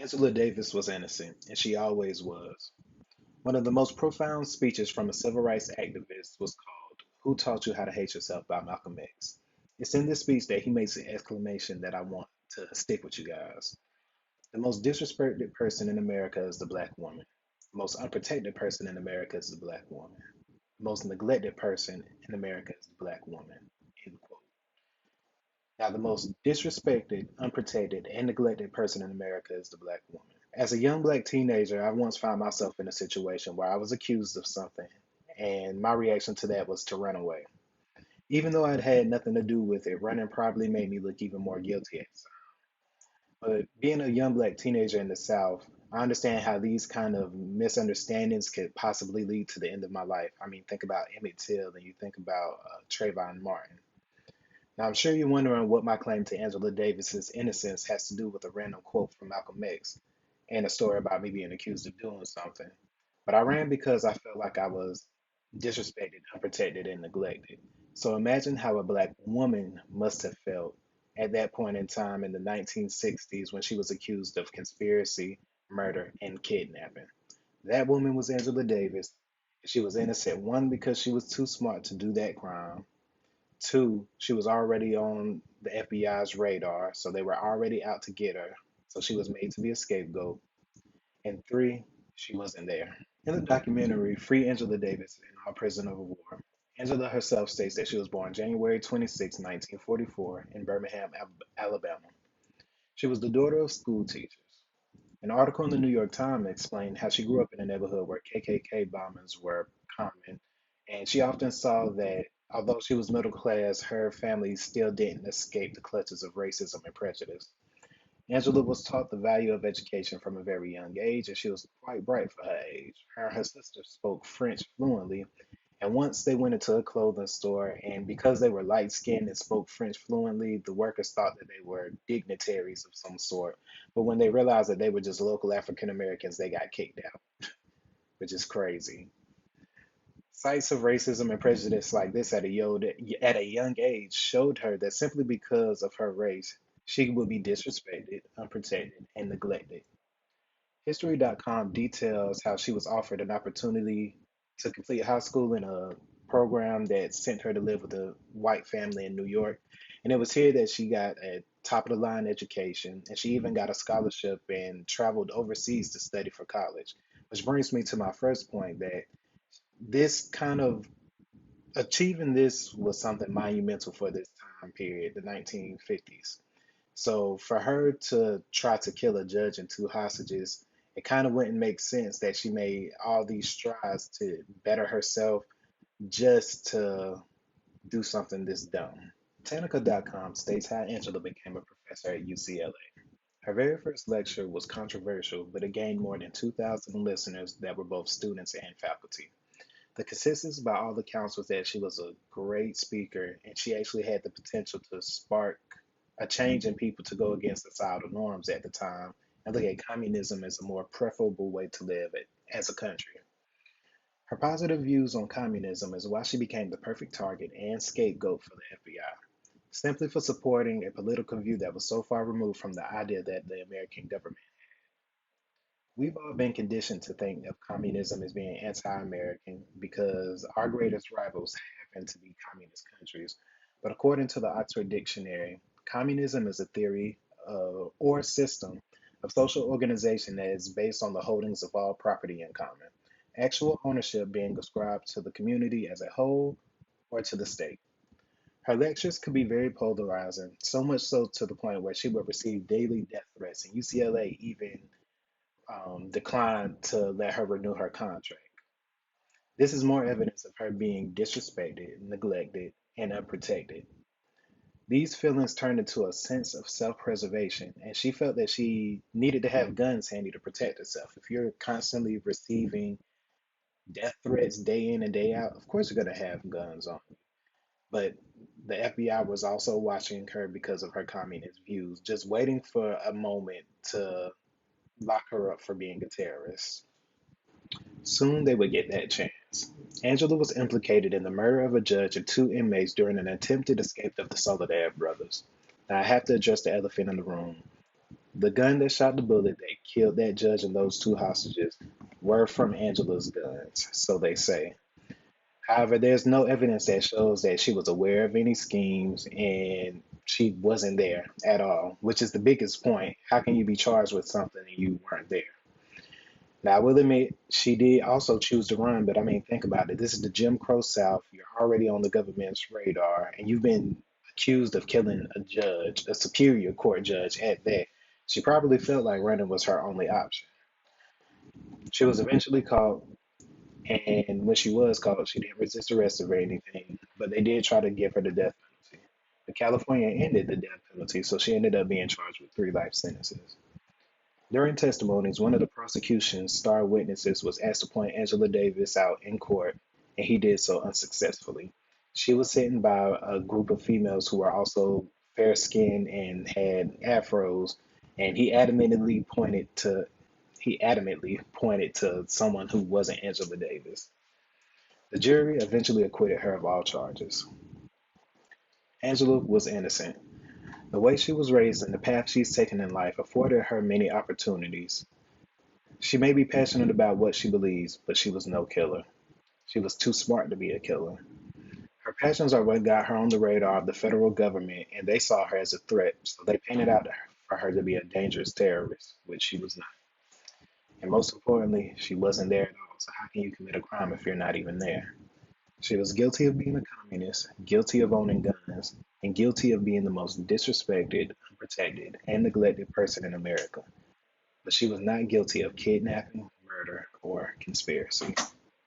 Angela Davis was innocent, and she always was. One of the most profound speeches from a civil rights activist was called Who Taught You How to Hate Yourself by Malcolm X. It's in this speech that he makes an exclamation that I want to stick with you guys. The most disrespected person in America is the black woman. The most unprotected person in America is the black woman. The most neglected person in America is the black woman. End quote. Now, the most disrespected, unprotected, and neglected person in America is the black woman. As a young black teenager, I once found myself in a situation where I was accused of something, and my reaction to that was to run away. Even though I'd had nothing to do with it, running probably made me look even more guilty at the time. But being a young black teenager in the South, I understand how these kind of misunderstandings could possibly lead to the end of my life. I mean, think about Emmett Till and you think about Trayvon Martin. Now, I'm sure you're wondering what my claim to Angela Davis's innocence has to do with a random quote from Malcolm X and a story about me being accused of doing something. But I ran because I felt like I was disrespected, unprotected, and neglected. So imagine how a black woman must have felt at that point in time in the 1960s when she was accused of conspiracy, murder, and kidnapping. That woman was Angela Davis. She was innocent, one, because she was too smart to do that crime. Two, she was already on the FBI's radar, so they were already out to get her. So she was made to be a scapegoat. And three, she wasn't there. In the documentary Free Angela Davis and All Prisoner of War, Angela herself states that she was born January 26, 1944, in Birmingham, Alabama. She was the daughter of school teachers. An article in the New York Times explained how she grew up in a neighborhood where KKK bombings were common, and she often saw that although she was middle class, her family still didn't escape the clutches of racism and prejudice. Angela was taught the value of education from a very young age, and she was quite bright for her age. Her and her sister spoke French fluently, and once they went into a clothing store, and because they were light skinned and spoke French fluently, the workers thought that they were dignitaries of some sort. But when they realized that they were just local African Americans, they got kicked out, which is crazy. Sites of racism and prejudice like this at a young age showed her that simply because of her race, she would be disrespected, unprotected, and neglected. History.com details how she was offered an opportunity to complete high school in a program that sent her to live with a white family in New York. And it was here that she got a top of the line education, and she even got a scholarship and traveled overseas to study for college. Which brings me to my first point that this kind of achieving this was something monumental for this time period, the 1950s. So for her to try to kill a judge and two hostages, it kind of wouldn't make sense that she made all these strides to better herself just to do something this dumb. Britannica.com states how Angela became a professor at UCLA. Her very first lecture was controversial, but it gained more than 2,000 listeners that were both students and faculty. The consensus by all accounts was that she was a great speaker and she actually had the potential to spark a change in people to go against societal norms at the time and look at communism as a more preferable way to live it as a country. Her positive views on communism is why she became the perfect target and scapegoat for the FBI, simply for supporting a political view that was so far removed from the idea that the American government. We've all been conditioned to think of communism as being anti-American because our greatest rivals happen to be communist countries. But according to the Oxford Dictionary, communism is a theory or system of social organization that is based on the holdings of all property in common, actual ownership being ascribed to the community as a whole or to the state. Her lectures could be very polarizing, so much so to the point where she would receive daily death threats, and UCLA even declined to let her renew her contract. This is more evidence of her being disrespected, neglected, and unprotected. These feelings turned into a sense of self preservation, and she felt that she needed to have guns handy to protect herself. If you're constantly receiving death threats day in and day out, of course you're going to have guns on you. But the FBI was also watching her because of her communist views, just waiting for a moment to lock her up for being a terrorist. Soon they would get that chance. Angela was implicated in the murder of a judge and two inmates during an attempted escape of the Soledad brothers. Now, I have to address the elephant in the room. The gun that shot the bullet that killed that judge and those two hostages were from Angela's guns, so they say. However, there's no evidence that shows that she was aware of any schemes and she wasn't there at all, which is the biggest point. How can you be charged with something and you weren't there? Now, I will admit, she did also choose to run, but I mean, think about it. This is the Jim Crow South. You're already on the government's radar, and you've been accused of killing a judge, a superior court judge at that. She probably felt like running was her only option. She was eventually caught, and when she was caught, she didn't resist arrest or anything, but they did try to give her the death penalty. But California ended the death penalty, so she ended up being charged with 3 life sentences. During testimonies, one of the prosecution's star witnesses was asked to point Angela Davis out in court, and he did so unsuccessfully. She was sitting by a group of females who were also fair skinned and had afros, and he adamantly pointed to someone who wasn't Angela Davis. The jury eventually acquitted her of all charges. Angela was innocent. The way she was raised and the path she's taken in life afforded her many opportunities. She may be passionate about what she believes, but she was no killer. She was too smart to be a killer. Her passions are what got her on the radar of the federal government, and they saw her as a threat, so they painted out for her to be a dangerous terrorist, which she was not. And most importantly, she wasn't there at all, so how can you commit a crime if you're not even there? She was guilty of being a communist, guilty of owning guns, and guilty of being the most disrespected, unprotected, and neglected person in America. But she was not guilty of kidnapping, murder, or conspiracy.